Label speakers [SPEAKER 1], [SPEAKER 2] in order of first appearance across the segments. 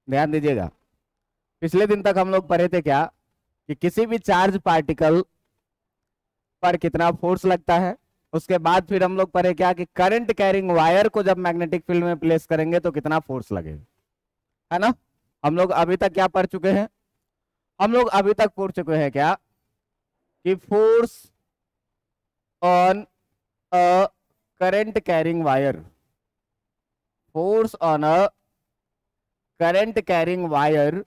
[SPEAKER 1] ध्यान दीजिएगा, पिछले दिन तक हम लोग पढ़े थे क्या कि किसी भी चार्ज पार्टिकल पर कितना फोर्स लगता है। उसके बाद फिर हम लोग पढ़े क्या कि करंट कैरिंग वायर को जब मैग्नेटिक फील्ड में प्लेस करेंगे तो कितना फोर्स लगेगा, है ना। हम लोग अभी तक क्या पढ़ चुके हैं, हम लोग अभी तक पढ़ चुके हैं क्या कि force on a current carrying wire, force on a current carrying wire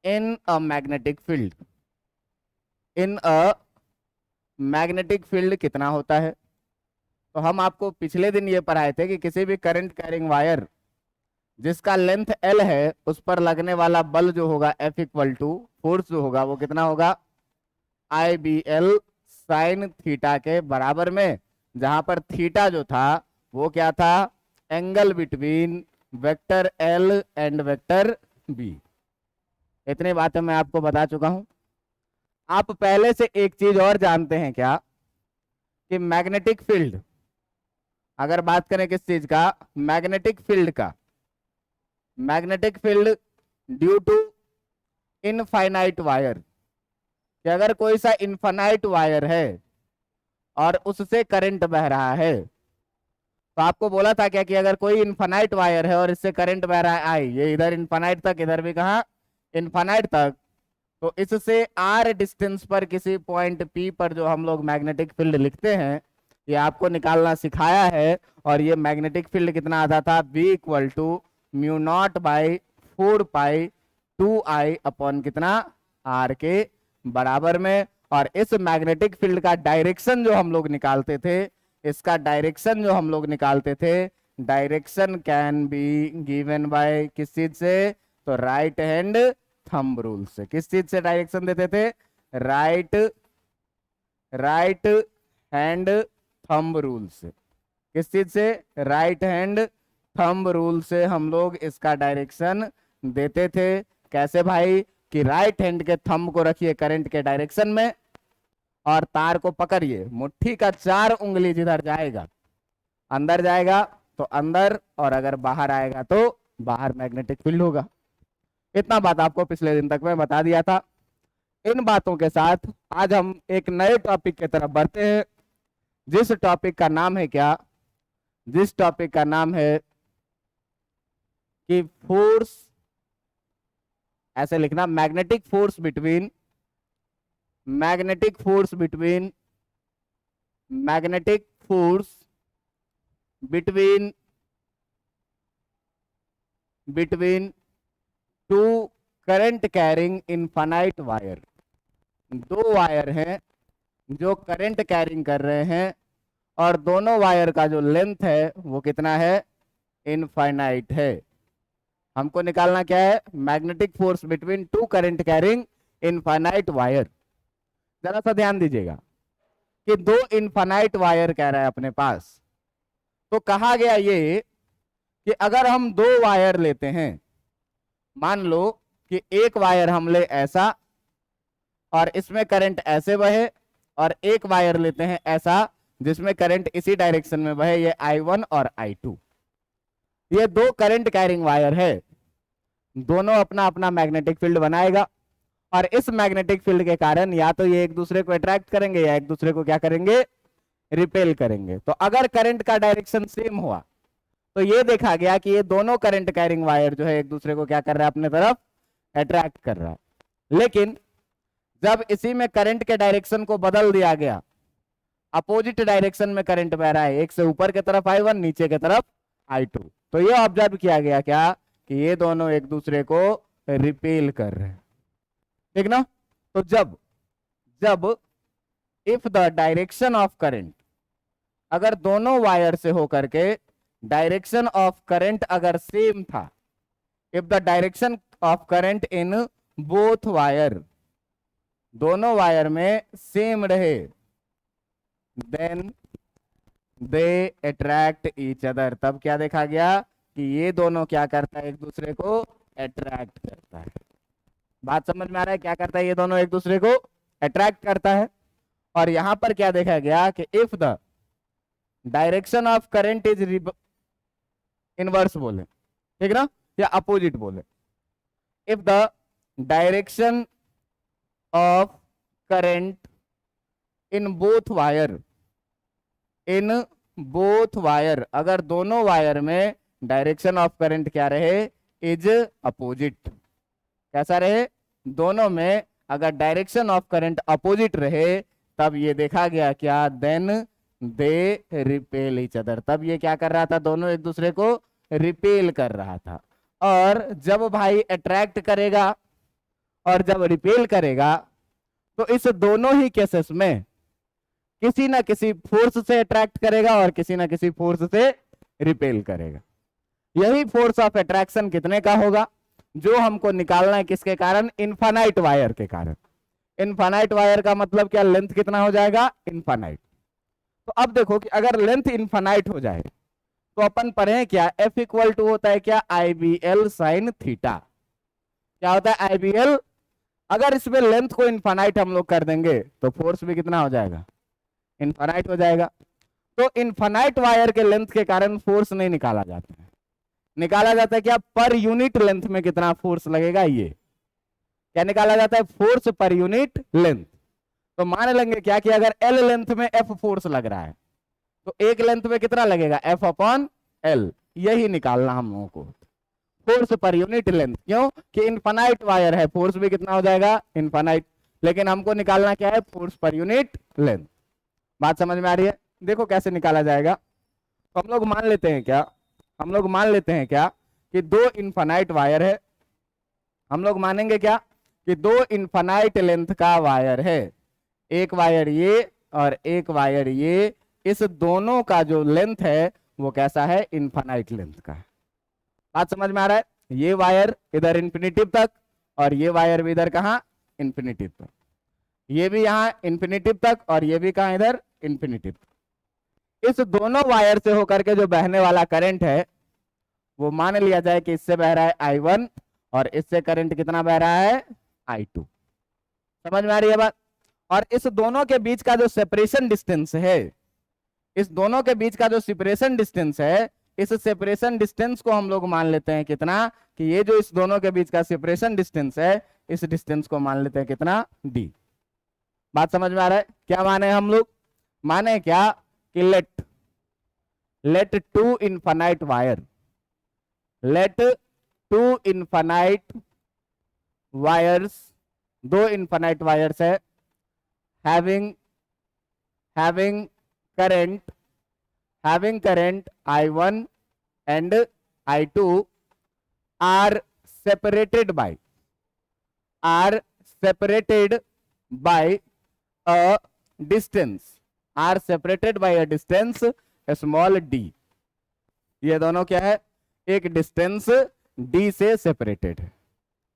[SPEAKER 1] in a magnetic field, in a magnetic field कितना होता है। तो हम आपको पिछले दिन ये पढ़ाए थे कि किसी भी करंट कैरिंग वायर जिसका लेंथ L है उस पर लगने वाला बल जो होगा F इक्वल टू फोर्स जो होगा वो कितना होगा IBL साइन थीटा के बराबर में, जहां पर थीटा जो था वो क्या था, angle between vector L and vector B। इतनी बातें मैं आपको बता चुका हूं। आप पहले से एक चीज और जानते हैं क्या कि मैग्नेटिक फील्ड, अगर बात करें किस चीज का, मैग्नेटिक फील्ड का, magnetic field due to infinite wire, कि अगर कोई सा इनफाइनाइट वायर है और उससे करंट बह रहा है, तो आपको बोला था क्या कि अगर कोई इनफाइनाइट वायर है और इससे करंट बह रहा है आई, ये इधर इनफाइनाइट तक, इधर भी कहा इनफाइनाइट तक, तो इससे आर डिस्टेंस पर किसी पॉइंट पी पर जो हम लोग मैग्नेटिक फील्ड लिखते हैं, ये आपको निकालना सिखाया है। और ये मैग्नेटिक फील्ड कितना आता था, B equal to mu naught by 4 pi 2I upon कितना आर के बराबर में। और इस मैग्नेटिक फील्ड का डायरेक्शन जो हम लोग निकालते थे, इसका डायरेक्शन जो हम लोग निकालते थे, direction can be given by किस चीज से, तो राइट हैंड थंब रूल से। किस चीज से डायरेक्शन देते थे, right right hand thumb rule से। किस चीज से, राइट हैंड थंब रूल से हम लोग इसका डायरेक्शन देते थे। कैसे भाई, कि राइट हैंड के थंब को रखिए करंट के डायरेक्शन में और तार को पकड़िए, मुट्ठी का 4 उंगली जिधर जाएगा अंदर जाएगा तो अंदर, और अगर बाहर आएगा तो बाहर मैग्नेटिक फील्ड होगा। इतना बात आपको पिछले दिन तक मैं बता दिया था। इन बातों के साथ आज हम एक नए टॉपिक की तरफ बढ़ते हैं, जिस टॉपिक का नाम है क्या, जिस टॉपिक का नाम है कि फोर्स, ऐसे लिखना, magnetic force between, magnetic force between, magnetic force between between two current carrying infinite wire. दो वायर हैं जो करंट कैरिंग कर रहे हैं और दोनों वायर का जो लेंथ है वो कितना है, इनफाइनाइट है। हमको निकालना क्या है, magnetic force between two current carrying infinite wire. जरा सा ध्यान दीजिएगा कि दो इनफाइनाइट वायर कह रहा है अपने पास, तो कहा गया ये कि अगर हम दो वायर लेते हैं, मान लो कि एक वायर हम ले ऐसा और इसमें करंट ऐसे बहे, और एक वायर लेते हैं ऐसा जिसमें करंट इसी डायरेक्शन में बहे, ये I1 और I2। ये दो करंट कैरिंग वायर है, दोनों अपना अपना मैग्नेटिक फील्ड बनाएगा और इस मैग्नेटिक फील्ड के कारण या तो ये एक दूसरे को अट्रैक्ट करेंगे या एक दूसरे को क्या करेंगे, रिपेल करेंगे। तो अगर करंट का डायरेक्शन सेम हुआ तो ये देखा गया कि ये दोनों करंट कैरिंग वायर जो है एक दूसरे को क्या कर रहा है, अपने तरफ अट्रैक्ट कर रहा है। लेकिन जब इसी में करंट के डायरेक्शन को बदल दिया गया, अपोजिट डायरेक्शन में करंट बह रहा है, एक से ऊपर की तरफ I1, नीचे की तरफ I2, तो ये ऑब्जर्व किया गया क्या कि ये दोनों एक दूसरे को रिपेल कर रहे हैं, ठीक ना। तो जब जब if the direction of current, अगर दोनों वायर से होकर के डायरेक्शन ऑफ करंट अगर सेम था, if the direction of current in both wire, दोनों वायर में सेम रहे, then they attract each other. तब क्या देखा गया कि ये दोनों क्या करता है, एक दूसरे को अट्रैक्ट करता है। बात समझ में आ रहा है, क्या करता है, ये दोनों एक दूसरे को अट्रैक्ट करता है। और यहां पर क्या देखा गया कि if the direction of current is inverse बोले, ठीक ना, या अपोजिट बोले, if the direction of current in both wire, in both wire, अगर दोनों वायर में डायरेक्शन ऑफ करंट क्या रहे, इज अपोजिट, कैसा रहे, दोनों में अगर डायरेक्शन ऑफ करंट अपोजिट रहे, तब ये देखा गया क्या, then they repel each other, तब ये क्या कर रहा था, दोनों एक दूसरे को रिपेल कर रहा था। और जब भाई अट्रैक्ट करेगा और जब रिपेल करेगा, तो इस दोनों ही केसेस में किसी ना किसी फोर्स से अट्रैक्ट करेगा और किसी ना किसी फोर्स से रिपेल करेगा। यही फोर्स ऑफ अट्रैक्शन कितने का होगा, जो हमको निकालना है, किसके कारण, इनफाइनाइट वायर के कारण। इनफाइनाइट वायर का मतलब क्या, लेंथ कितना हो जाएगा, इनफाइनाइट। तो अब देखो कि अगर लेंथ इनफाइनाइट हो जाए तो अपन पढ़े क्या, F इक्वल टू होता है क्या, IBL साइन थीटा। क्या होता है, IBL। अगर इसमें लेंथ को इनफाइनाइट हम लोग कर देंगे तो फोर्स भी कितना हो जाएगा, इनफाइनाइट हो जाएगा। तो इनफाइनाइट वायर के लेंथ के कारण फोर्स नहीं निकाला जाता है, निकाला जाता है क्या, पर यूनिट लेंथ में कितना फोर्स लगेगा, ये क्या निकाला जाता है, फोर्स पर यूनिट लेंथ। तो मान लेंगे क्या कि अगर L लेंथ में F फोर्स लग रहा है, तो एक लेंथ में कितना लगेगा, F अपॉन L, यही निकालना हम लोगों को, फोर्स पर यूनिट लेंथ। क्यों कि इनफाइनाइट वायर है, फोर्स भी कितना हो जाएगा, इनफाइनाइट, लेकिन हमको निकालना क्या है, फोर्स पर यूनिट लेंथ। बात समझ में आ रही है, देखो कैसे निकाला जाएगा। तो हम लोग मान लेते हैं क्या, हम लोग मान लेते हैं क्या कि दो इनफाइनाइट वायर है, हम लोग मानेंगे क्या कि दो इनफाइनाइट लेंथ का वायर है, एक वायर ये और एक वायर ये, इस दोनों का जो लेंथ है वो कैसा है, इनफाइनाइट लेंथ का है। बात समझ में आ रहा है, ये वायर इधर इंफिनिटिव तक और ये वायर भी इधर कहाँ, इंफिनिटिव तक, ये भी यहाँ इंफिनिटिव तक और ये भी कहाँ, इधर इंफिनिटिव तक। इस दोनों वायर से होकर के जो बहने वाला करंट है वो मान लिया जाए कि इससे बह रहा है I1 और इससे करंट कितना बह रहा है, I2। समझ में आ रही है बात। और इस दोनों के बीच का जो सेपरेशन डिस्टेंस है, इस दोनों के बीच का जो सेपरेशन डिस्टेंस है, इस सेपरेशन डिस्टेंस को हम लोग मान लेते हैं कितना, कि ये जो इस दोनों के बीच का सेपरेशन डिस्टेंस है, इस डिस्टेंस को मान लेते हैं कितना, D। बात समझ में आ रहा है, क्या माने हम लोग, माने क्या कि let two infinite wire, let two infinite wires, दो इनफाइनाइट वायर्स है, having current I1 and I2 are separated by a distance, small d। ये दोनों क्या है, एक डिस्टेंस d से सेपरेटेड है।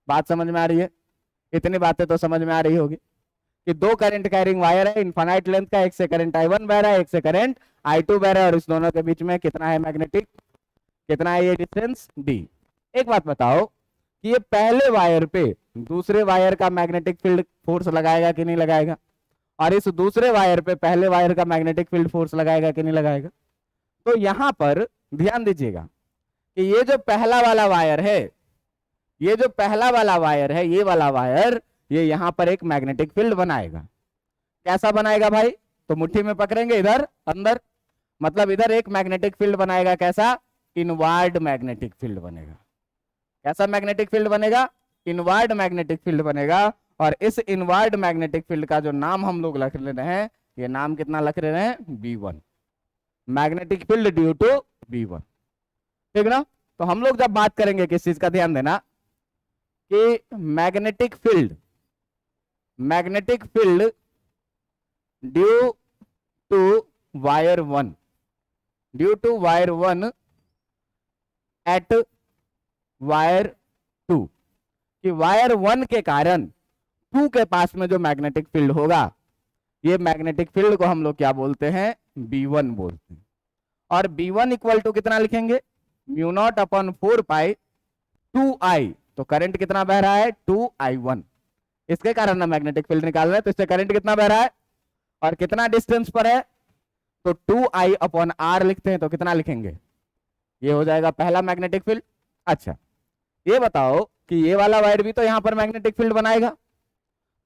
[SPEAKER 1] बात समझ में आ रही है, इतनी बातें तो समझ में आ रही होगी कि दो करंट कैरिंग वायर है इनफाइनाइट लेंथ का, एक से करंट I1 बह रहा है, एक से करंट I2 बह रहा है, और इस दोनों के बीच में कितना है मैग्नेटिक, कितना है ये डिस्टेंस D। एक बात बताओ कि ये पहले वायर पे दूसरे वायर का मैग्नेटिक फील्ड फोर्स लगाएगा कि नहीं लगाएगा, और इस दूसरे वायर पे पहले वायर का मैग्नेटिक फील्ड फोर्स लगाएगा कि नहीं लगाएगा। तो यहां पर ध्यान दीजिएगा कि ये जो पहला वाला वायर है, ये जो पहला वाला वायर है, ये वाला वायर, ये यहां पर एक मैग्नेटिक फील्ड बनाएगा। कैसा बनाएगा भाई, तो मुट्ठी में पकड़ेंगे इधर अंदर, मतलब इधर एक मैग्नेटिक फील्ड बनाएगा, कैसा, इनवर्ड मैग्नेटिक फील्ड बनेगा। कैसा मैग्नेटिक फील्ड बनेगा, इनवर्ड मैग्नेटिक फील्ड बनेगा। और इस इनवर्ड मैग्नेटिक फील्ड का जो नाम हम लोग रख ले रहे हैं, ये नाम कितना रख रहे हैं, B1, magnetic field due to B1, ठीक ना। तो हम लोग जब बात करेंगे किस चीज का, ध्यान देना कि magnetic field due to wire 1, due to wire 1 at wire 2, कि वायर 1 के कारण 2 के पास में जो मैग्नेटिक फील्ड होगा, ये मैग्नेटिक फील्ड को हम लोग क्या बोलते हैं, B1 बोलते हैं। और B1 इक्वल टू कितना लिखेंगे, mu naught upon 4 pi 2I, तो करंट कितना बह रहा है, 2I1। इसके कारण ना मैग्नेटिक फील्ड निकाल रहे हैं, तो इससे करंट कितना बह रहा है और कितना डिस्टेंस पर है, तो 2I अपॉन R लिखते हैं, तो कितना लिखेंगे, ये हो जाएगा पहला मैग्नेटिक फील्ड। अच्छा, ये बताओ कि ये वाला वायर भी तो यहां पर मैग्नेटिक फील्ड बनाएगा,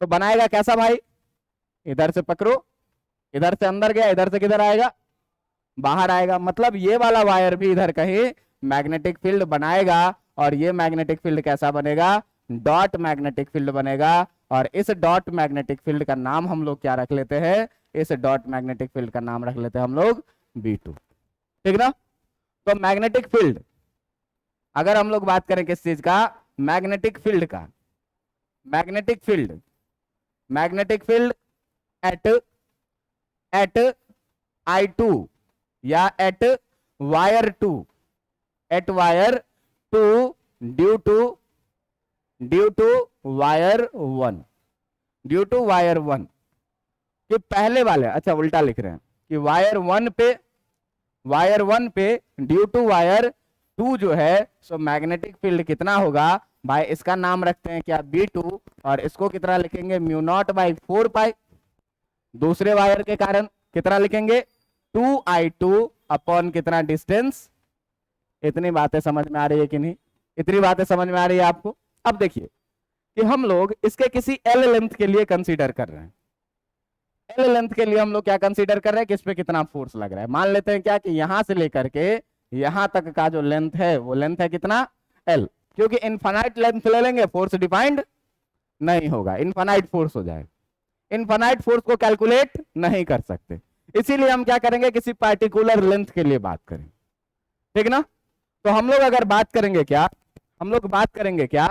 [SPEAKER 1] तो बनाएगा कैसा भाई? इधर से पकड़ो, इधर से अंदर गया, इधर से किधर आएगा? बाहर आएगा। मतलब ये वाला वायर भी इधर कहीं मैग्नेटिक फील्ड बनाएगा, और ये मैग्नेटिक फील्ड कैसा बनेगा? डॉट मैग्नेटिक फील्ड बनेगा। और इस डॉट मैग्नेटिक फील्ड का नाम हम लोग क्या रख लेते हैं? इस डॉट मैग्नेटिक फील्ड का नाम रख लेते हैं हम लोग B2, ठीक ना? तो मैग्नेटिक फील्ड, अगर हम लोग बात करें किस चीज का? मैग्नेटिक फील्ड का। Magnetic field, magnetic field at I2 या at wire 2, at wire 2 due to wire 1, due to wire 1 कि पहले वाले, अच्छा उल्टा लिख रहे हैं कि वायर 1 पे ड्यू टू वायर 2 जो है, सो मैग्नेटिक फील्ड कितना होगा भाई? इसका नाम रखते हैं क्या? B2, और इसको कितना लिखेंगे? μ0/4 दूसरे वायर के कारण कितना लिखेंगे? 2I2 अपॉन कितना डिस्टेंस? इतनी बातें समझ में आ रही है कि नहीं? इतनी बातें समझ में आ रही है आपको? अब देखिए कि हम लोग इसके किसी L लेंथ के लिए कंसीडर कर रहे हैं। L लेंथ के लिए हम लोग क्या कंसीडर कर रहे हैं कि इस पे कितना फोर्स लग रहा है। मान लेते हैं क्या कि यहां से लेकर के यहां तक का जो लेंथ है वो लेंथ है कितना? L। क्योंकि इनफाइनाइट लेंथ ले लेंगे फोर्स डिफाइंड नहीं होगा, इनफाइनाइट फोर्स हो जाएगा, इनफाइनाइट फोर्स को कैलकुलेट नहीं कर सकते। इसीलिए हम क्या करेंगे? किसी पार्टिकुलर लेंथ के लिए बात करें, ठीक ना? तो हम लोग अगर बात करेंगे क्या, हम लोग बात करेंगे क्या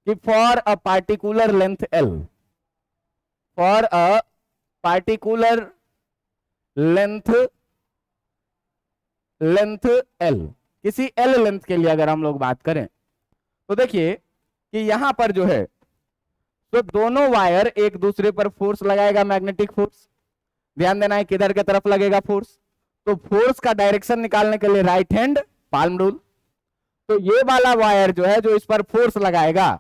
[SPEAKER 1] कि for a particular length L, for a particular length L, किसी L लेंथ के लिए अगर हम लोग बात करें तो देखिए कि यहां पर जो है तो दोनों वायर एक दूसरे पर फोर्स लगाएगा, मैग्नेटिक फोर्स। ध्यान देना है किधर के तरफ लगेगा फोर्स, तो फोर्स का डायरेक्शन निकालने के लिए राइट हैंड पाल्म रूल। तो ये वाला वायर जो है जो इस पर फोर्स लगाएगा,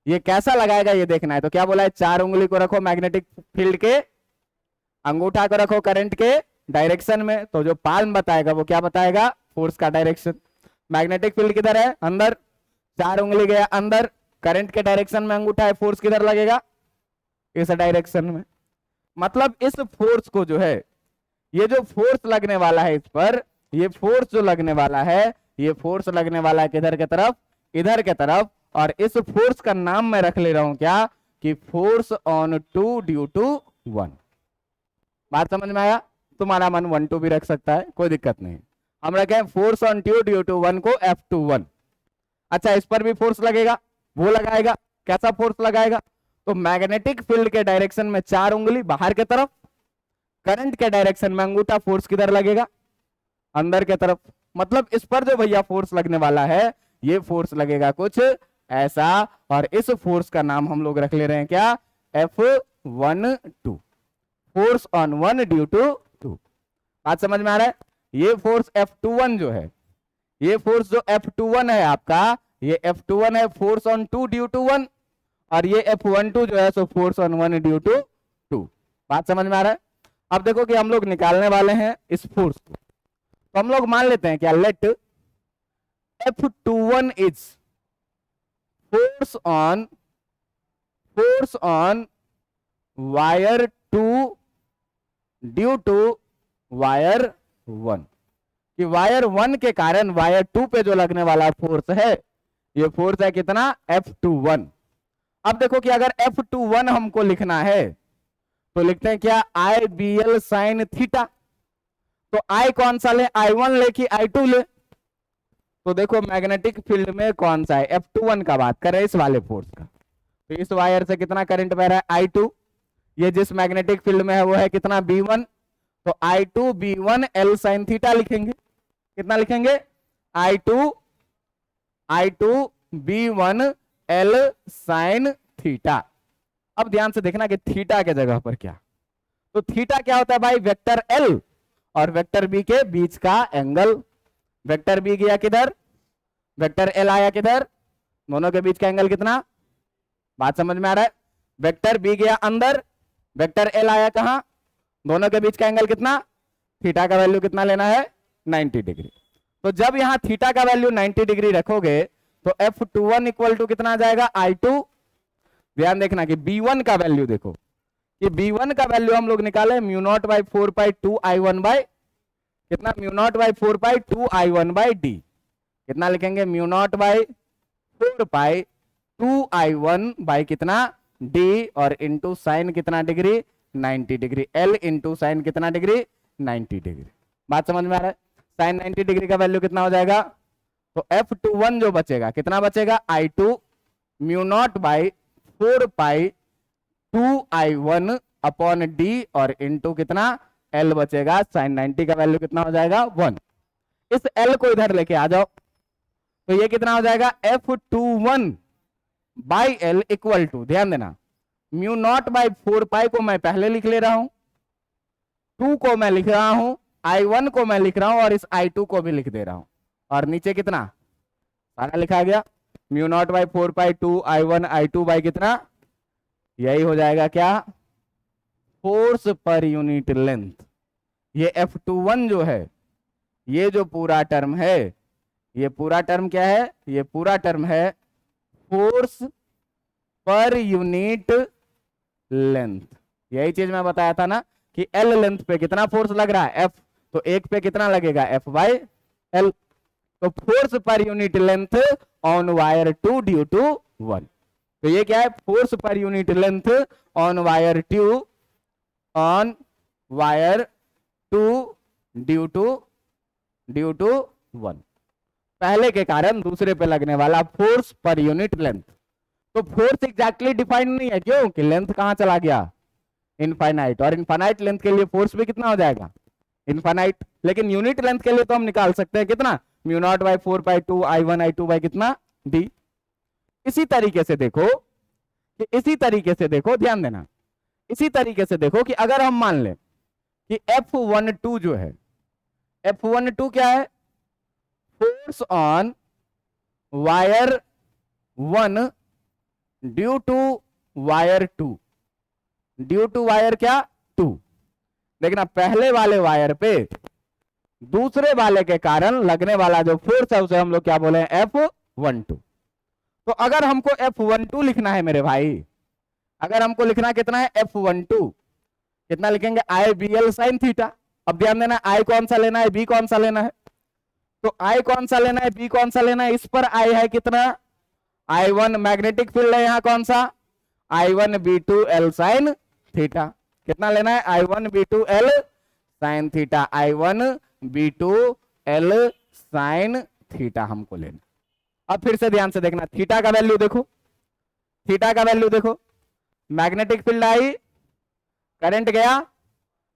[SPEAKER 1] ये कैसा लगाएगा ये देखना है। तो क्या बोला है? 4 उंगली को रखो मैग्नेटिक फील्ड के, अंगूठा को रखो करंट के डायरेक्शन में, तो जो पाल्म बताएगा वो क्या बताएगा? फोर्स का डायरेक्शन। मैग्नेटिक फील्ड किधर है? अंदर, 4 उंगली गया अंदर, करंट के डायरेक्शन में अंगूठा है, फोर्स किधर लगेगा? इस डायरेक्शन में। मतलब इस फोर्स को जो है, ये जो फोर्स लगने वाला है इस पर, ये फोर्स जो लगने वाला है, ये फोर्स लगने वाला है किधर के तरफ? इधर के तरफ। और इस फोर्स का नाम मैं रख ले रहा हूं क्या कि फोर्स ऑन 2 ड्यू टू 1। बात समझ में आया? तुम्हारा मन 1-2 भी रख सकता है, कोई दिक्कत नहीं। हम रखें फोर्स ऑन 2 ड्यू टू 1 को F21। अच्छा, इस पर भी फोर्स लगेगा, वो लगाएगा कैसा फोर्स लगाएगा? तो मैग्नेटिक फील्ड के डायरेक्शन में 4 उंगली बाहर के तरफ, करंट के डायरेक्शन में अंगूठा, फोर्स किधर लगेगा? अंदर के तरफ। मतलब इस पर जो भैया फोर्स लगने वाला है, ये फोर्स लगेगा कुछ ऐसा, और इस फोर्स का नाम हम लोग रख ले रहे हैं क्या? F12, force on 1 due to 2। बात समझ में आ रहा है? ये फोर्स F21 जो है, ये फोर्स जो F21 है आपका, ये F21 है फोर्स ऑन 2 ड्यू टू 1, और ये F12 जो है so force on 1 due to 2। बात समझ में आ रहा है? अब देखो कि हम लोग निकालने वाले हैं इस फोर्स को, तो हम लोग मान लेते हैं क्या? Let F21 is force on wire 2 due to wire 1, कि वायर 1 के कारण वायर 2 पे जो लगने वाला फोर्स है, ये फोर्स है कितना? F21। अब देखो कि अगर F21 हमको लिखना है तो लिखते हैं क्या? IBL sine theta. तो I कौन सा ले? I1 ले कि I2 ले? तो देखो मैग्नेटिक फील्ड में कौन सा है? F21 का बात कर रहे हैं, इस वाले फोर्स का। तो इस वायर से कितना करंट बह रहा है? I2। ये जिस मैग्नेटिक फील्ड में है वो है कितना? B1। तो I2 B1 L sine theta लिखेंगे। कितना लिखेंगे? I2 B1 L sine theta. अब ध्यान से देखना कि थीटा के जगह पर क्या, तो थीटा क्या होता है भाई? वेक्टर L और वेक्टर B के बीच का एंगल। वेक्टर B गया किधर? वेक्टर L आया किधर? दोनों के बीच का एंगल कितना? बात समझ में आ रहा है? वेक्टर B गया अंदर, वेक्टर L आया कहां? दोनों के बीच का एंगल कितना? थीटा का वैल्यू कितना लेना है? 90 डिग्री। तो जब यहां थीटा का वैल्यू 90 डिग्री रखोगे तो F21 इक्वल टू कितना आ जाएगा I2। ध्यान देखना कि B1 का वैल्यू देखो कि B1 का वैल्यू हम लोग निकाले mu naught by 4 pi 2 I1 by कितना, mu naught by 4 pi 2 I1 by d. कितना लिखेंगे, mu naught by 4 pi 2 I1 by कितना डी, और इंटू साइन कितना degree 90 degree, L into sine कितना डिग्री 90 डिग्री। बात समझ में आ रहा है। साइन 90 डिग्री का वैल्यू कितना हो जाएगा, तो F21 जो बचेगा कितना बचेगा I2 mu naught by 4 pi 2 I1 upon D, और इंटू कितना L बचेगा, साइन 90 का वैल्यू कितना हो जाएगा 1। इस L को इधर लेके आ जाओ, तो ये कितना हो जाएगा F21 by L equal to, ध्यान देना, म्यू नॉट बाई 4 पाई को मैं पहले लिख ले रहा हूं, 2 को मैं लिख रहा हूं, I1 को मैं लिख रहा हूं, और इस I2 को भी लिख दे रहा हूं, और नीचे कितना सारा लिखा गया mu naught by 4 pi 2 I1 I2 by कितना, यही हो जाएगा क्या, फोर्स पर यूनिट लेंथ। ये F21 जो है, ये जो पूरा टर्म है, ये पूरा टर्म क्या है, ये पूरा टर्म है फोर्स पर यूनिट लेंथ। यही चीज मैं बताया था ना कि L लेंथ पे कितना फोर्स लग रहा है F, तो एक पे कितना लगेगा F बाई L। तो force per unit length on wire 2 due to 1। तो ये क्या है, force per unit length on wire 2 due to 1, पहले के कारण दूसरे पे लगने वाला फोर्स पर यूनिट लेंथ। तो फोर्स एग्जैक्टली डिफाइन नहीं है, क्यों कि लेंथ कहां चला गया इनफाइनाइट, और इनफाइनाइट लेंथ के लिए फोर्स भी कितना हो जाएगा इनफाइनाइट। लेकिन यूनिट लेंथ के लिए तो हम निकाल सकते हैं कितना, mu naught by 4 pi 2 I1 I2 by कितना डी। इसी तरीके से देखो ध्यान देना, इसी तरीके से देखो कि अगर हम मान लें कि F12 जो है, F12 क्या है, force on wire 1 due to wire 2, due to wire क्या 2। देखना पहले वाले वायर पे दूसरे वाले के कारण लगने वाला जो फोर्स है उसे हम लोग क्या बोले F12। तो अगर हमको F12 लिखना है मेरे भाई, अगर हमको लिखना कितना है F12, कितना लिखेंगे IBL साइन थीटा। अब ध्यान देना I कौन सा लेना है, B कौन सा लेना है, तो I कौन सा लेना है, B कौन सा लेना है, इस पर I है कितना I1 मैग्नेटिक फील्ड है यहाँ कौन सा I1 B2 L sine theta. कितना लेना है I1 B2 L sine theta, I1 B2 L sine theta हमको लेना। अब फिर से ध्यान से देखना, थीटा का वैल्यू देखो, थीटा का वैल्यू देखो, मैग्नेटिक फील्ड आई, करंट गया,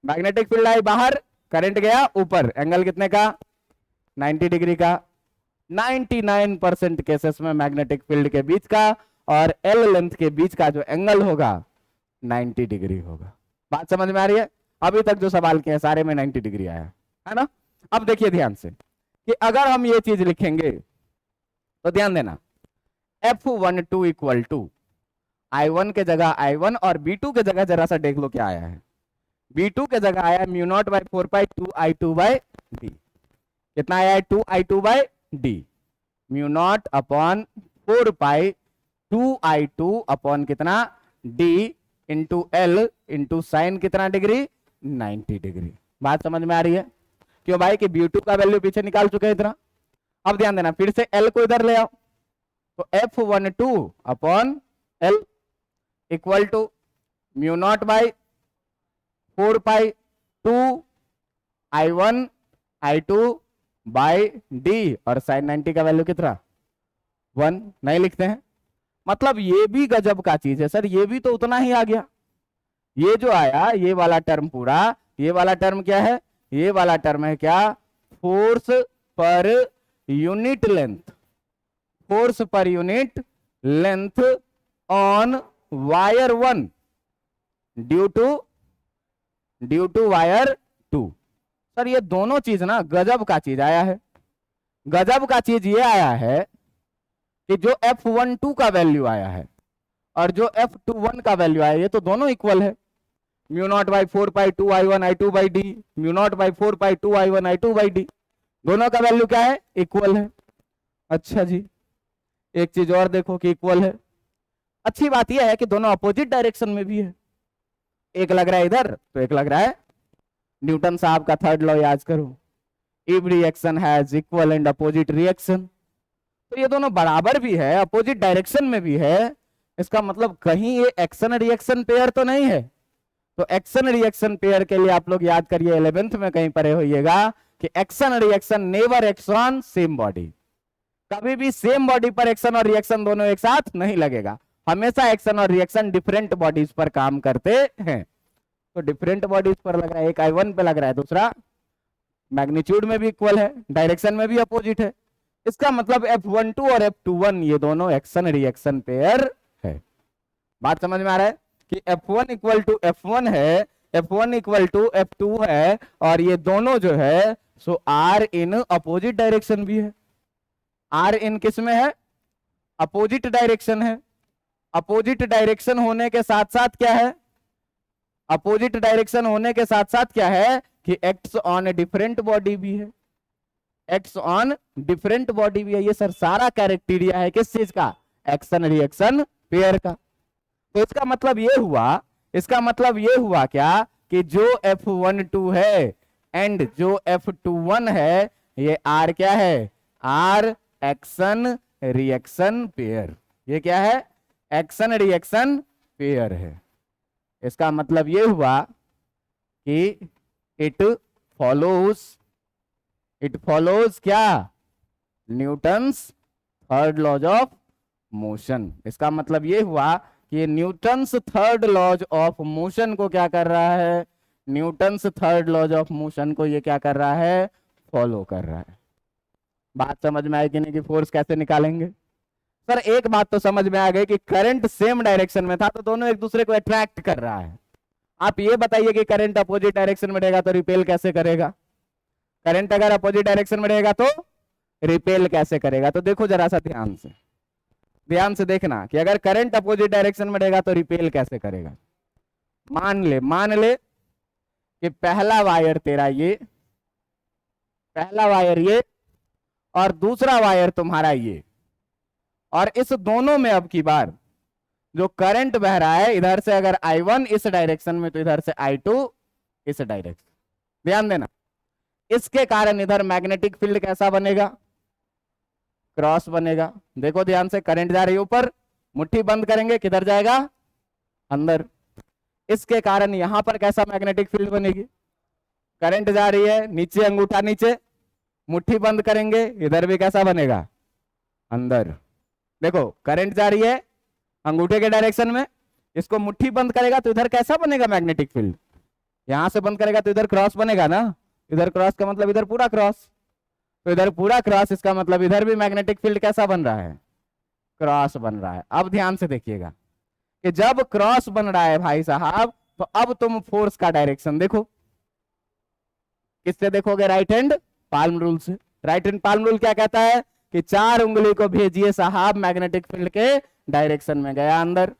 [SPEAKER 1] मैग्नेटिक फील्ड आई बाहर, करंट गया ऊपर, एंगल कितने का 90 डिग्री का। 99% केसेस में मैग्नेटिक फील्ड के बीच का और L लेंथ के बीच का जो एंगल होगा 90 डिग्री होगा। बात समझ में आ रही है। अभी तक जो सवाल किए सारे में 90 डिग्री आया है ना। अब देखिए ध्यान से कि अगर हम ये चीज लिखेंगे तो ध्यान देना, F12 इक्वल टू I1 के जगह I1 और B2 के जगह जरा सा देख लो क्या आया है। B2 के जगह आया mu naught by 4 pi 2I2 by d. कितना आया है 2I2 by d, mu naught upon 4 pi 2I2 upon कितना d into L into sine कितना डिग्री 90 डिग्री। बात समझ में आ रही है। क्यों भाई कि B2 का वैल्यू पीछे निकाल चुके हैं इतना। अब ध्यान देना, फिर से L को इधर ले आओ, तो F12 upon L equal to mu naught by 4 pi 2I1 I2 by D, और साइन 90 का वैल्यू कितना 1 नहीं लिखते हैं। मतलब ये भी गजब का चीज है सर, ये भी तो उतना ही आ गया। ये जो आया ये वाला टर्म पूरा, ये वाला टर्म क्या है, ये वाला टर्म है क्या force per unit length, force per unit length on wire 1 due to wire 2। Sir ये दोनों चीज ना गजब का चीज आया है। गजब का चीज ये आया है कि जो F12 का वैल्यू आया है और जो F21 का वैल्यू आया, ये तो दोनों इक्वल है। Mu naught by 4 pi 2I1 I2 by d, mu naught by 4 pi 2I1 I2 by D, दोनों का वैल्यू क्या है इक्वल है। अच्छा जी, एक चीज और देखो कि इक्वल है। अच्छी बात यह है कि दोनों अपोजिट डायरेक्शन में भी है, एक लग रहा है इधर तो एक लग रहा है, न्यूटन साहब का थर्ड लॉ याद करो, if reaction has equal and opposite reaction, तो ये दोनों बराबर भी है, अपोजिट डायरेक्शन में भी है, इसका मतलब कहीं ये एक्शन रिएक्शन पेयर तो नहीं है। तो एक्शन रिएक्शन पेयर के लिए आप लोग याद करिए, 11th में कहीं पढ़े होइएगा कि action reaction never x on same body, कभी भी सेम बॉडी पर एक्शन और रिएक्शन दोनों एक साथ नहीं लगेगा, हमेशा एक्शन और रिएक्शन डिफरेंट बॉडीज पर काम करते हैं। तो डिफरेंट बॉडीज पर लग रहा है, एक I1 पे लग रहा है, दूसरा मैग्नीट्यूड में भी इक्वल है, डायरेक्शन में भी अपोजिट है, इसका मतलब F12 और F21 ये दोनों एक्शन रिएक्शन पेयर है। बात समझ में आ रहा है कि F1 इक्वल टू F1 है, F1 इक्वल टू F2 है, और ये दोनों जो है सो आर इन अपोजिट डायरेक्शन भी है। आर इन किस में है? अपोजिट डायरेक्शन है। अपोजिट डायरेक्शन होने के साथ साथ क्या है? अपोजिट डायरेक्शन होने के साथ साथ क्या है कि एक्ट्स ऑन डिफरेंट बॉडी भी है, एक्ट्स ऑन डिफरेंट बॉडी भी है। ये सर सारा कैरेक्टेरिया है किस चीज का? एक्शन रिएक्शन पेयर का। तो इसका मतलब ये हुआ, इसका मतलब ये हुआ क्या कि जो F12 है एंड जो F21 है ये आर क्या है? Are action reaction pair. ये क्या है? एक्शन रिएक्शन पेयर है। इसका मतलब ये हुआ कि इट फॉलोज क्या? Newton's third laws of motion. इसका मतलब ये हुआ कि Newton's third laws of motion को क्या कर रहा है? Newton's third laws of motion को ये क्या कर रहा है? फॉलो कर रहा है। बात समझ में आई कि नहीं कि फोर्स कैसे निकालेंगे? सर एक बात तो समझ में आ गई कि करंट सेम डायरेक्शन में था तो दोनों एक दूसरे को अट्रैक्ट कर रहा है। आप ये बताइए कि करंट अपोजिट डायरेक्शन में रहेगा तो रिपेल कैसे करेगा? करंट अगर अपोजिट डायरेक्शन में रहेगा तो रिपेल कैसे करेगा? तो देखो जरा सा ध्यान से देखना कि अगर करंट अपोजिट डायरेक्शन में रहेगा तो रिपेल कैसे करेगा। मान ले कि पहला वायर तेरा ये, पहला वायर ये और दूसरा वायर तुम्हारा ये, और इस दोनों में अब की बार जो करंट बह रहा है, इधर से अगर I1 इस डायरेक्शन में तो इधर से I2 इस डायरेक्शन। ध्यान देना, इसके कारण इधर मैग्नेटिक फील्ड कैसा बनेगा? क्रॉस बनेगा। देखो ध्यान से, करंट जा रही है ऊपर, मुट्ठी बंद करेंगे किधर जाएगा? अंदर। इसके कारण यहां पर कैसा मैग्नेटिक फील्ड बनेगी? करंट जा रही है नीचे, अंगूठा नीचे, मुट्ठी बंद करेंगे, इधर भी कैसा बनेगा? अंदर। देखो करंट जा रही है अंगूठे के डायरेक्शन में, इसको मुट्ठी बंद करेगा तो इधर कैसा बनेगा मैग्नेटिक फील्ड? यहां से बंद करेगा तो इधर क्रॉस बनेगा ना, इधर क्रॉस का मतलब इधर पूरा क्रॉस, तो इधर पूरा क्रॉस, इसका मतलब इधर भी मैग्नेटिक फील्ड कैसा बन रहा है? क्रॉस बन रहा है। अब ध्यान से देखिएगा कि जब क्रॉस बन रहा है भाई साहब, तो अब तुम फोर्स का डायरेक्शन देखो, किससे देखोगे? राइट हैंड पाल्म रूल से। राइट हैंड पाल्म रूल क्या कहता है कि 4 उंगली को भेजिए साहब मैग्नेटिक फील्ड के डायरेक्शन में, गया अंदर।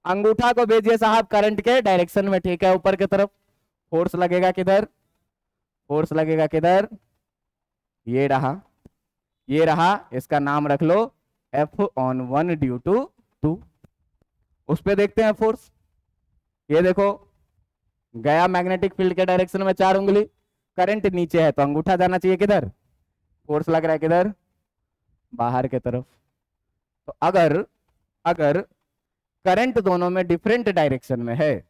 [SPEAKER 1] अंगूठा को भेजिए साहब करंट के डायरेक्शन में, ठीक है, ऊपर की तरफ। फोर्स लगेगा किधर? फोर्स लगेगा किधर? ये रहा, ये रहा, इसका नाम रख लो F(1) ड्यू टू 2। उस पे देखते हैं फोर्स। ये देखो गया मैग्नेटिक फील्ड के डायरेक्शन में 4 उंगली, करंट नीचे है तो अंगूठा जाना चाहिए किधर? फोर्स लग रहा है किधर? बाहर की तरफ। तो अगर करंट दोनों में डिफरेंट डायरेक्शन में है,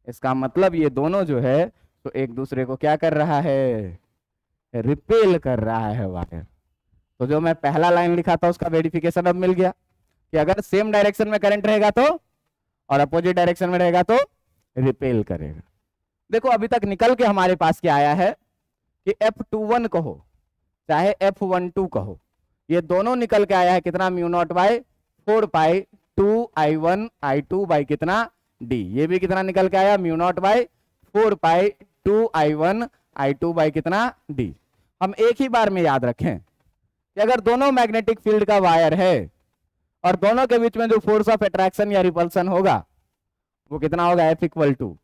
[SPEAKER 1] इसका मतलब ये दोनों जो है तो एक दूसरे को क्या कर रहा है? रिपेल कर रहा है वायर। तो जो मैं पहला लाइन लिखा था उसका वेरिफिकेशन अब मिल गया कि अगर सेम डायरेक्शन में करंट रहेगा तो, और अपोजिट डायरेक्शन में रहेगा तो रिपेल करेगा। देखो अभी तक निकल के हमारे पास क्या आया है कि F21 कहो चाहे F12 कहो, ये दोनों निकल के आया है कितना? μ0/4π2I1I2 कितना? D। ये भी कितना निकल के आया? μ0/4π2I1I2 कितना? D। हम एक ही बार में याद रखें कि अगर दोनों मैग्नेटिक फील्ड का वायर है और दोनों के बीच में जो फोर्स ऑफ अट्रैक्शन या रिपल्सन होगा वो कितना होगा? F =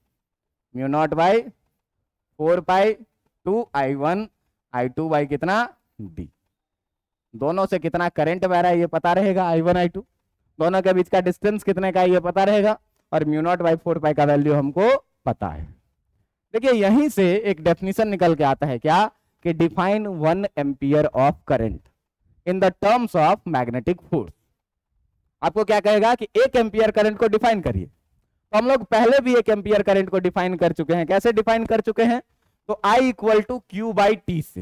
[SPEAKER 1] μ0/4π2I1I2 कितना? D। दोनों से कितना करंट बह रहा है ये पता रहेगा, I1 I2, दोनों के बीच का डिस्टेंस कितने का है ये पता रहेगा, और म्यू नॉट बाई 4 पाई का वैल्यू हमको पता है। देखिए यहीं से एक डेफिनेशन निकल के आता है क्या, कि define 1 ampere of current in the terms of magnetic force. आपको क्या कहेगा कि 1 एम्पियर करंट को डिफाइन करिए। तो हम लोग पहले भी 1 एम्पियर करंट को डिफाइन कर चुके हैं। कैसे डिफाइन कर चुके हैं, तो I equal to Q by T से,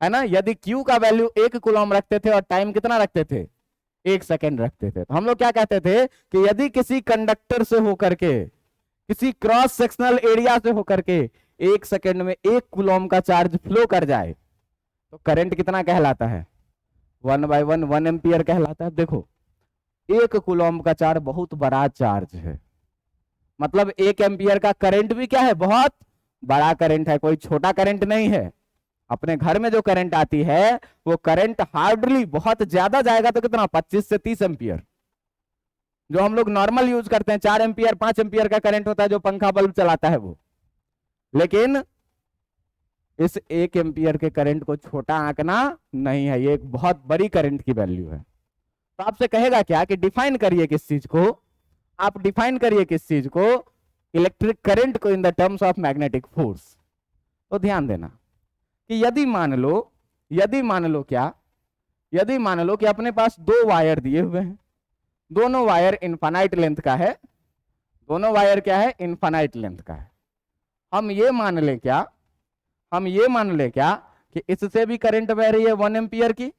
[SPEAKER 1] है ना। यदि Q का वैल्यू 1 कूलम रखते थे और टाइम कितना रखते थे, 1 सेकेंड रखते थे, तो हम लोग क्या कहते थे कि यदि किसी कंडक्टर से होकर के, किसी क्रॉस सेक्शनल एरिया से होकर के 1 सेकेंड में 1 कूलम का चार्ज फ्लो कर जाए तो करंट कितना कहलाता है, 1/1 1 एम्पियर कहलाता है। देखो 1 कूलम का चार्ज बहुत बड़ा चार्ज है, मतलब 1 एम्पियर का करंट भी क्या है, बहुत बड़ा करंट है, कोई छोटा करंट नहीं है। अपने घर में जो करंट आती है वो करंट हार्डली बहुत ज्यादा जाएगा तो कितना, 25 से 30 एम्पियर। जो हम लोग नॉर्मल यूज करते हैं 4 एम्पियर 5 एम्पियर का करंट होता है जो पंखा बल्ब चलाता है वो। लेकिन इस 1 एम्पियर के करंट को छोटा आंकना नहीं है, ये एक बहुत बड़ी करंट की वैल्यू है। तो आपसे कहेगा क्या कि डिफाइन करिए किस चीज को, आप डिफाइन करिए किस चीज को, इलेक्ट्रिक करंट को in the terms of magnetic force. तो ध्यान देना कि यदि मान लो क्या, यदि मान लो कि अपने पास 2 वायर दिए हुए हैं, दोनों वायर इनफाइनाइट लेंथ का है, दोनों वायर क्या है, इनफाइनाइट लेंथ का है। हम ये मान ले क्या कि इससे भी करंट बह रही है 1 एम्पियर की,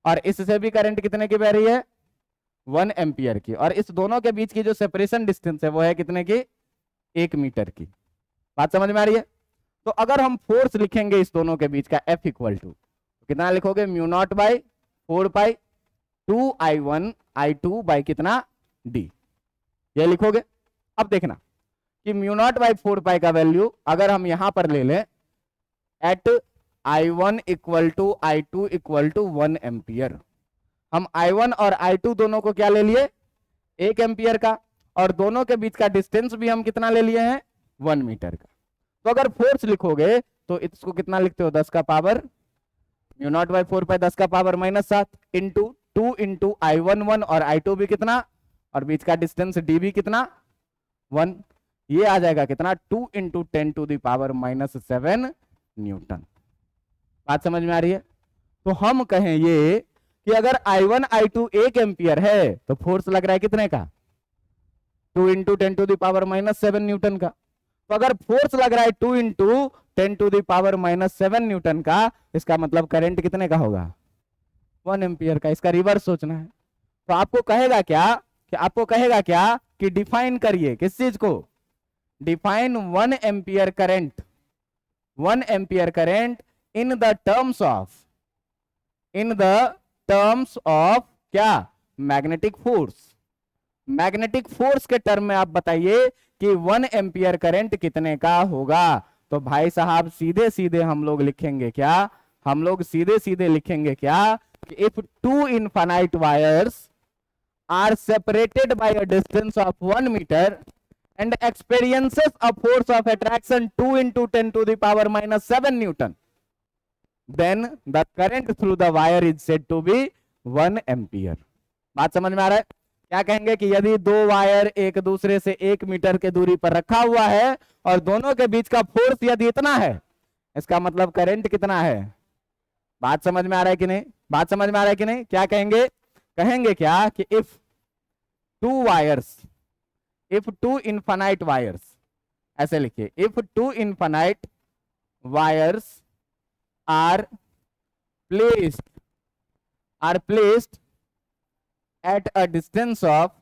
[SPEAKER 1] और इससे भी करंट कितने की बह रही है, 1 एम्पियर की, और इस दोनों के बीच की जो सेपरेशन डिस्टेंस है वो है कितने की, 1 मीटर की। बात समझ में आ रही है। तो अगर हम फोर्स लिखेंगे इस दोनों के बीच का F इक्वल टू कितना लिखोगे, mu naught by 4 pi 2I1 I2 by कितना D, ये लिखोगे। अब देखना कि म्यू नॉट बाई 4 पाई का वैल्यू अगर हम यहां पर ले लें at I1 equal to I2 equal to 1 ampere, हम I1 और I2 दोनों को क्या ले लिए, 1 एम्पियर का, और दोनों के बीच का डिस्टेंस भी हम कितना ले लिए हैं, 1 मीटर का। तो अगर फोर्स लिखोगे तो इसको कितना लिखते हो, 10 का पावर म्यू नॉट बाई 4 पाई 10 का पावर -7 इंटू 2 इंटू I1 1 और I2 भी कितना, और बीच का डिस्टेंस D भी कितना 1, ये आ जाएगा कितना 2 into 10 to the power -7 newton. बात समझ में आ रही है। तो हम कहें ये कि अगर I1 I2 1 एम्पियर है तो फोर्स लग रहा है कितने का, 2 into 10 to the power -7 newton का। तो अगर फोर्स लग रहा है 2 into 10 to the power -7 newton का, इसका मतलब करंट कितने का होगा, 1 एम्पियर का। इसका रिवर्स सोचना है। तो आपको कहेगा क्या कि डिफाइन करिए किस चीज को, define 1 ampere current, 1 ampere current in the terms of क्या, मैग्नेटिक फोर्स। मैग्नेटिक फोर्स के टर्म में आप बताइए कि 1 एम्पियर करंट कितने का होगा। तो भाई साहब सीधे सीधे हम लोग लिखेंगे क्या, हम लोग सीधे सीधे लिखेंगे क्या कि if 2 infinite wires are separated by a distance of 1 metre and experiences a force of attraction 2 into 10 to the power -7 Newton, then the current through the wire is said to be 1 ampere। बात समझ में आ रहा है। क्या कहेंगे कि यदि 2 wire एक दूसरे से 1 मीटर के दूरी पर रखा हुआ है और दोनों के बीच का फोर्स यदि इतना है, इसका मतलब करंट कितना है। बात समझ में आ रहा है कि नहीं, बात समझ में आ रहा है कि नहीं। क्या कहेंगे, कहेंगे क्या कि इफ 2 infinite wires, ऐसे लिखिए, if 2 infinite wires are placed at a distance of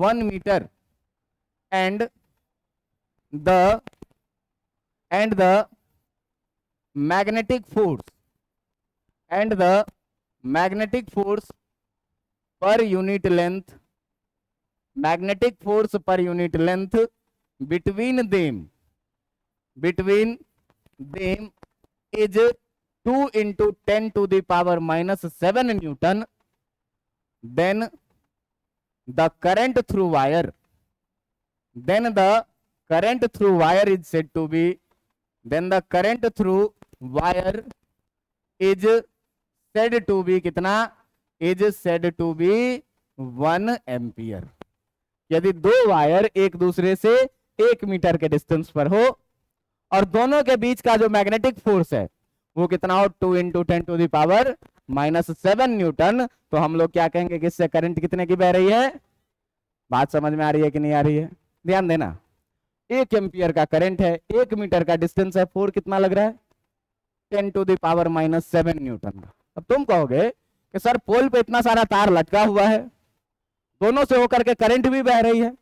[SPEAKER 1] 1 meter and the magnetic force per unit length, magnetic force per unit length between them is 2 into 10 to the power -7 Newton, then the current through wire is said to be, then the current through wire is said to be कितना, is said to be 1 ampere. यदि दो wire एक दूसरे से 1 metre के distance पर हो और दोनों के बीच का जो मैग्नेटिक फोर्स है वो कितना हो, 2 इंटू 10⁻⁻⁷ न्यूटन, तो हम लोग क्या कहेंगे कि इससे करंट कितने की बह रही है। बात समझ में आ रही है कि नहीं आ रही है? ध्यान देना, 1 एम्पियर का करंट है, 1 मीटर का डिस्टेंस है, 4 कितना लग रहा है, 10⁻⁷ न्यूटन। अब तुम कहोगे कि सर पोल पे इतना सारा तार लटका हुआ है, दोनों से होकर के करंट भी बह रही है,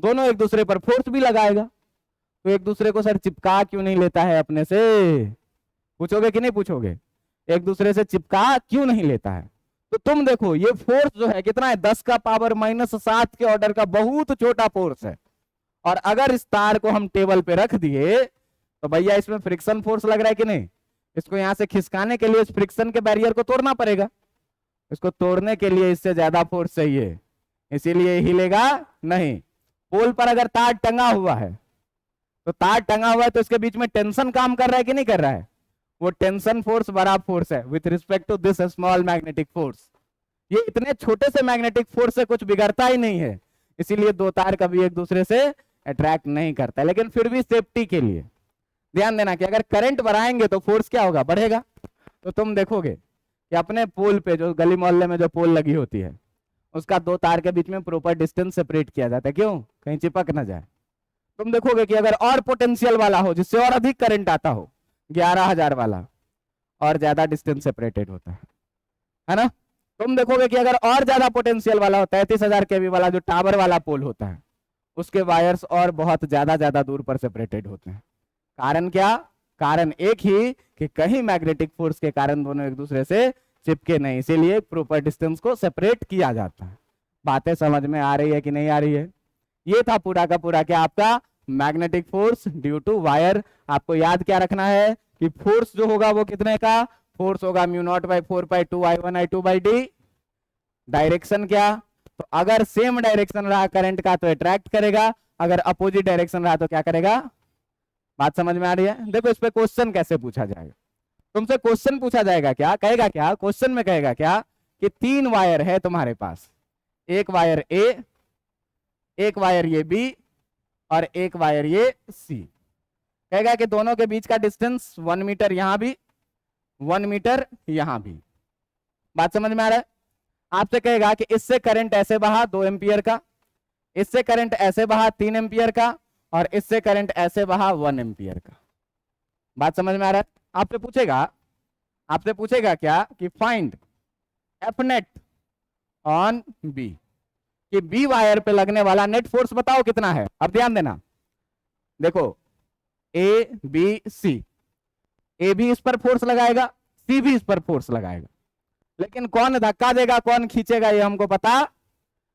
[SPEAKER 1] दोनों एक दूसरे पर फोर्स भी लगाएगा, तो एक दूसरे को सर चिपका क्यों नहीं लेता है अपने से? पूछोगे कि नहीं पूछोगे? एक दूसरे से चिपका क्यों नहीं लेता है? तो तुम देखो ये फोर्स जो है कितना है, 10⁻⁷ के ऑर्डर का बहुत छोटा फोर्स है। और अगर इस तार को हम टेबल पे रख दिए तो भैया इसमें फ्रिक्शन फोर्स लग रहा है कि नहीं? इसको यहां से खिसकाने के लिए इस फ्रिक्शन के बैरियर को तोड़ना पड़ेगा, इसको तोड़ने के लिए इससे ज्यादा फोर्स चाहिए, इसीलिए हिलेगा नहीं। पोल पर अगर तार टंगा हुआ है तो तार टंगा हुआ है तो इसके बीच में टेंशन काम कर रहा है कि नहीं कर रहा है? वो टेंशन फोर्स बड़ा फोर्स है with respect to this small magnetic force. ये इतने छोटे से मैग्नेटिक फोर्स से कुछ बिगड़ता ही नहीं है, इसीलिए दो तार कभी एक दूसरे से अट्रैक्ट नहीं करता। लेकिन फिर भी सेफ्टी के लिए ध्यान देना कि अगर करंट बढ़ाएंगे तो फोर्स क्या होगा, बढ़ेगा। तो तुम देखोगे कि अपने पोल पे जो गली मोहल्ले में जो पोल लगी होती है उसका दो तार के बीच में प्रॉपर डिस्टेंस सेपरेट किया जाता है, क्यों? कहीं चिपक ना जाए। तुम देखोगे कि अगर और पोटेंशियल वाला हो जिससे और अधिक करंट आता हो, 11,000 वाला, और ज्यादा डिस्टेंस सेपरेटेड होता है ना। तुम देखोगे कि अगर और ज्यादा पोटेंशियल वाला हो, 33,000 केवी वाला जो टावर वाला पोल होता है, उसके वायर्स और बहुत ज्यादा दूर पर सेपरेटेड होते हैं। कारण क्या? कारण एक ही कि कहीं मैग्नेटिक फोर्स के कारण दोनों एक दूसरे से चिपके नहीं, इसीलिए प्रॉपर डिस्टेंस को सेपरेट किया जाता है। बातें समझ में आ रही है कि नहीं आ रही है? ये था पूरा का पूरा क्या आपका magnetic force due to wire. आपको याद क्या रखना है कि फोर्स जो होगा वो कितने का, फोर्स होगा μ0/4π2I1I2/d। डायरेक्शन क्या? तो अगर सेम डायरेक्शन रहा करंट का तो अट्रैक्ट करेगा, अगर अपोजिट डायरेक्शन रहा तो क्या करेगा? बात समझ में आ रही है? देखो इस पे क्वेश्चन कैसे पूछा जाएगा, तुमसे क्वेश्चन पूछा जाएगा, क्या कहेगा, क्या क्वेश्चन में कहेगा क्या कि 3 वायर है तुम्हारे पास, एक वायर ए, एक वायर ये बी और एक वायर ये सी। कहेगा कि दोनों के बीच का डिस्टेंस 1 मीटर, यहां भी 1 मीटर, यहां भी। बात समझ में आ रहा है? आपसे कहेगा कि इससे करंट ऐसे बहा 2 एम्पियर का, इससे करंट ऐसे बहा 3 एम्पियर का, और इससे करंट ऐसे बहा 1 एम्पियर का। बात समझ में आ रहा है? आपसे पूछेगा क्या कि find F net on B, कि बी वायर पे लगने वाला नेट फोर्स बताओ कितना है। अब ध्यान देना, देखो ए बी सी, ए भी इस पर फोर्स लगाएगा, सी भी इस पर फोर्स लगाएगा, लेकिन कौन धक्का देगा कौन खींचेगा ये हमको पता,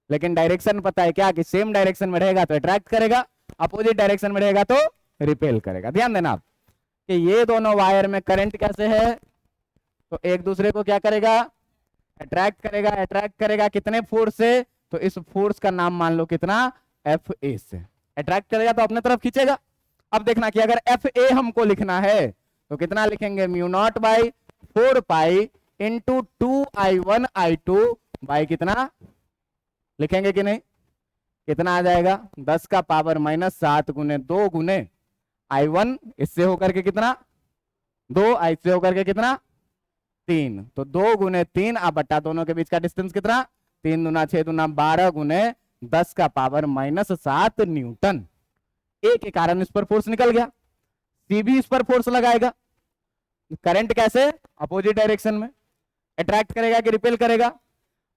[SPEAKER 1] लेकिन डायरेक्शन पता है क्या कि सेम डायरेक्शन में रहेगा तो अट्रैक्ट करेगा, अपोजिट डायरेक्शन में रहेगा तो रिपेल करेगा। ध्यान देना आप कि ये दोनों वायर में करंट कैसे है, तो एक दूसरे को क्या करेगा, अट्रैक्ट करेगा। अट्रैक्ट करेगा कितने फोर्स से, तो इस फोर्स का नाम मान लो कितना, एफ ए से। अट्रैक्ट करेगा तो अपने तरफ खींचेगा। अब देखना कि अगर एफ ए हमको लिखना है तो कितना लिखेंगे, μ0/4π इंटू 2I1I2 बाई कितना लिखेंगे कि नहीं, कितना आ जाएगा, 10⁻⁻7 गुने 2 गुने I1, इससे होकर के कितना 2, इससे होकर के कितना 3, तो 2 गुने 3 आप बट्टा दोनों के बीच का डिस्टेंस कितना, 3 दूना 6 दूना 12 गुने 10⁻⁻7 न्यूटन। ए के कारण इस पर फोर्स निकल गया, सी भी इस पर फोर्स लगाएगा। करंट कैसे, अपोजिट डायरेक्शन में। अट्रैक्ट करेगा कि रिपेल करेगा,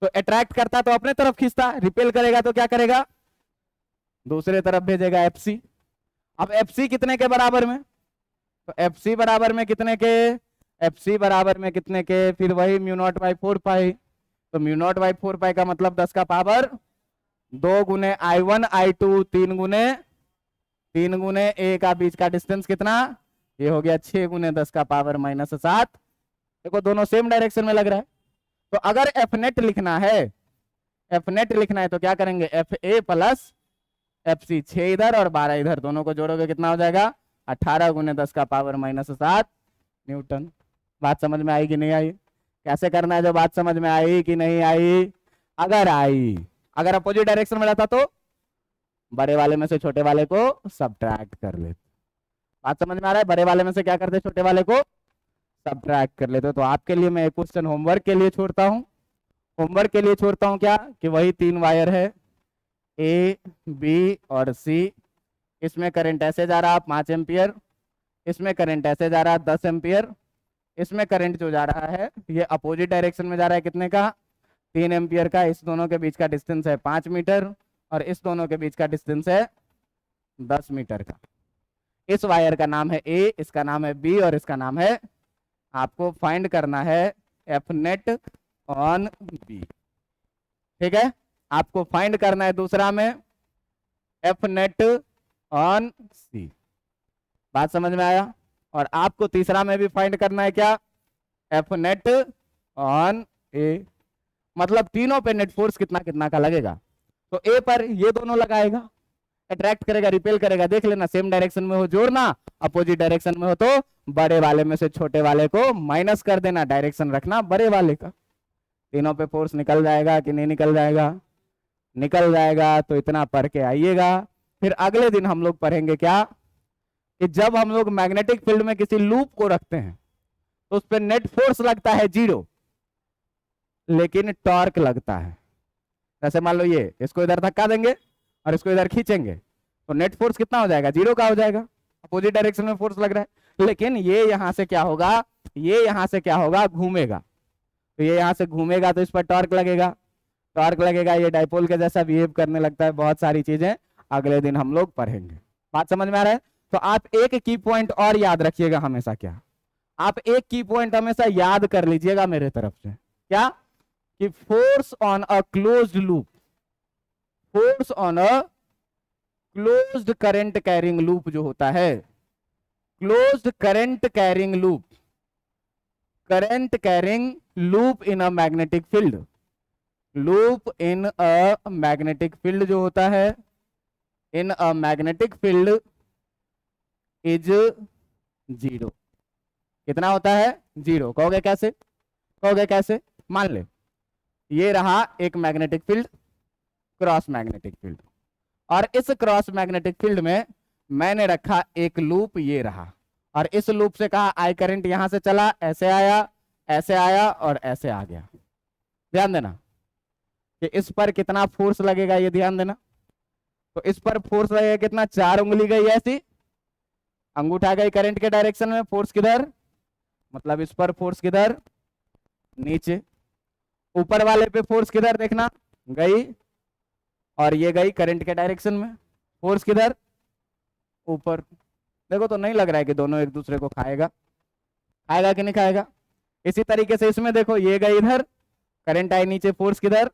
[SPEAKER 1] तो अट्रैक्ट करता तो अपने तरफ खींचता, रिपेल करेगा तो क्या करेगा, दूसरे तरफ भेजेगा एफसी। अब एफसी कितने के बराबर में, तो एफसी बराबर में कितने के, एफसी बराबर में कितने के, फिर वही μ0/4π, तो μ0/4π का मतलब 10⁻2 गुने I1 I2 3 गुने ए का बीच का डिस्टेंस कितना, ये हो गया 6 गुने 10⁻⁻7। देखो दोनों सेम डायरेक्शन में लग रहा है। तो अगर एफ नेट लिखना है, एफ नेट लिखना है तो क्या करेंगे, F A plus F C, 6 इधर और 12 इधर, दोनों को जोड़ोगे कितना हो जाएगा, 18 गुने 10⁻⁻7 न्यूटन। बात समझ में आई कि नहीं आई? कैसे करना है जो बात समझ में आई कि नहीं आई? अगर आई, अगर अपोजिट डायरेक्शन में रहता तो बड़े वाले में से छोटे वाले को सब्ट्रैक्ट कर लेते। बात समझ में आ रहा है? बड़े वाले में से क्या करते, छोटे वाले को सब्ट्रैक्ट कर लेते। तो आपके लिए मैं एक क्वेश्चन होमवर्क के लिए छोड़ता हूँ। होमवर्क के लिए छोड़ता हूँ क्या, कि वही 3 वायर है ए, बी और सी। इसमें करंट ऐसे जा रहा 5 एम्पियर, इसमें करंट ऐसे जा रहा 10 एम्पियर। इसमें करंट जो जा रहा है ये अपोजिट डायरेक्शन में जा रहा है, कितने का, 3 एम्पियर का। इस दोनों के बीच का डिस्टेंस है 5 मीटर और इस दोनों के बीच का डिस्टेंस है 10 मीटर का। इस वायर का नाम है ए, इसका नाम है बी और इसका नाम है, आपको फाइंड करना है एफ नेट ऑन बी। ठीक है, आपको फाइंड करना है दूसरा में एफ नेट ऑन सी। बात समझ में आया? और आपको तीसरा में भी फाइंड करना है क्या, एफ नेट ऑन ए। मतलब तीनों पे नेट फोर्स कितना कितना का लगेगा। तो ए पर ये दोनों लगाएगा, अट्रैक्ट करेगा, रिपेल करेगा। देख लेना, सेम डायरेक्शन में हो जोड़ना, अपोजिट डायरेक्शन में हो तो बड़े वाले में से छोटे वाले को माइनस कर देना, डायरेक्शन रखना बड़े वाले का। तीनों पे फोर्स निकल जाएगा कि नहीं निकल जाएगा? निकल जाएगा। तो इतना पढ़ के आइएगा। फिर अगले दिन हम लोग पढ़ेंगे क्या, कि जब हम लोग मैग्नेटिक फील्ड में किसी लूप को रखते हैं तो उस पर नेट फोर्स लगता है 0, लेकिन टॉर्क लगता है। जैसे मान लो ये, इसको इधर धक्का देंगे और इसको इधर खींचेंगे तो नेट फोर्स कितना हो जाएगा, 0 का हो जाएगा। अपोजिट डायरेक्शन में फोर्स लग रहा है, लेकिन ये यहां से क्या होगा, ये यहां से क्या होगा, घूमेगा। तो ये यहां से घूमेगा तो इस पर टॉर्क लगेगा। टॉर्क लगेगा, ये डाइपोल के जैसा बिहेव करने लगता है। बहुत सारी चीजें अगले दिन हम लोग पढ़ेंगे। बात समझ में आ रहा है? तो आप एक की पॉइंट और याद रखिएगा हमेशा। क्या, आप एक की पॉइंट हमेशा याद कर लीजिएगा मेरे तरफ से, क्या, कि force on a closed loop, force on a closed current carrying loop जो होता है, closed current carrying loop, current carrying loop in a magnetic field, loop in a magnetic field जो होता है, इन अ मैग्नेटिक फील्ड इज 0। कितना होता है, 0। कहोगे कैसे, कहोगे कैसे? मान ले ये रहा एक magnetic field, cross magnetic field, और इस क्रॉस मैग्नेटिक फील्ड में मैंने रखा एक लूप, ये रहा, और इस लूप से कहा आई करंट यहां से चला, ऐसे आया, ऐसे आया और ऐसे आ गया। ध्यान देना कि इस पर कितना फोर्स लगेगा, ये ध्यान देना। तो इस पर फोर्स लगेगा कितना, 4 उंगली गई ऐसी, अंगूठा गई करंट के डायरेक्शन में, फोर्स किधर, मतलब इस पर फोर्स किधर, नीचे। ऊपर वाले पे फोर्स किधर, देखना, गई, और ये गई करंट के डायरेक्शन में, फोर्स किधर, ऊपर। देखो तो नहीं लग रहा है कि दोनों एक दूसरे को खाएगा, खाएगा कि नहीं खाएगा? इसी तरीके से इसमें देखो, ये गई इधर, करंट आई नीचे, फोर्स किधर,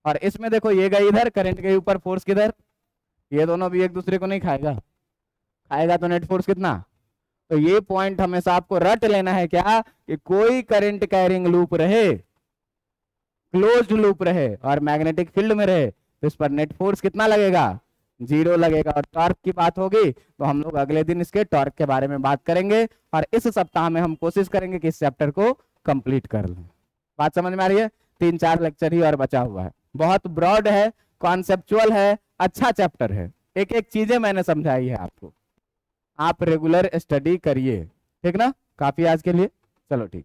[SPEAKER 1] और इसमें देखो ये गई इधर, करंट के ऊपर, फोर्स किधर। ये दोनों भी एक दूसरे को नहीं खाएगा, खाएगा तो नेट फोर्स कितना। तो ये पॉइंट हमेशा आपको रट लेना है, क्या, कि कोई करंट कैरिंग लूप रहे, क्लोज्ड लूप रहे और मैग्नेटिक फील्ड में रहे, तो इस पर नेट फोर्स कितना लगेगा, 0 लगेगा। और टॉर्क की बात होगी तो हम लोग अगले दिन इसके टॉर्क के बारे में बात करेंगे, और इस सप्ताह में हम कोशिश करेंगे कि इस चैप्टर को कंप्लीट कर लें। बात समझ में आ रही है? 3-4 लेक्चर ही और बचा हुआ है। बहुत ब्रॉड है, कॉन्सेप्चुअल है, अच्छा चैप्टर है। एक एक चीजें मैंने समझाई है आपको, आप रेगुलर स्टडी करिए। ठीक ना, काफी आज के लिए, चलो ठीक।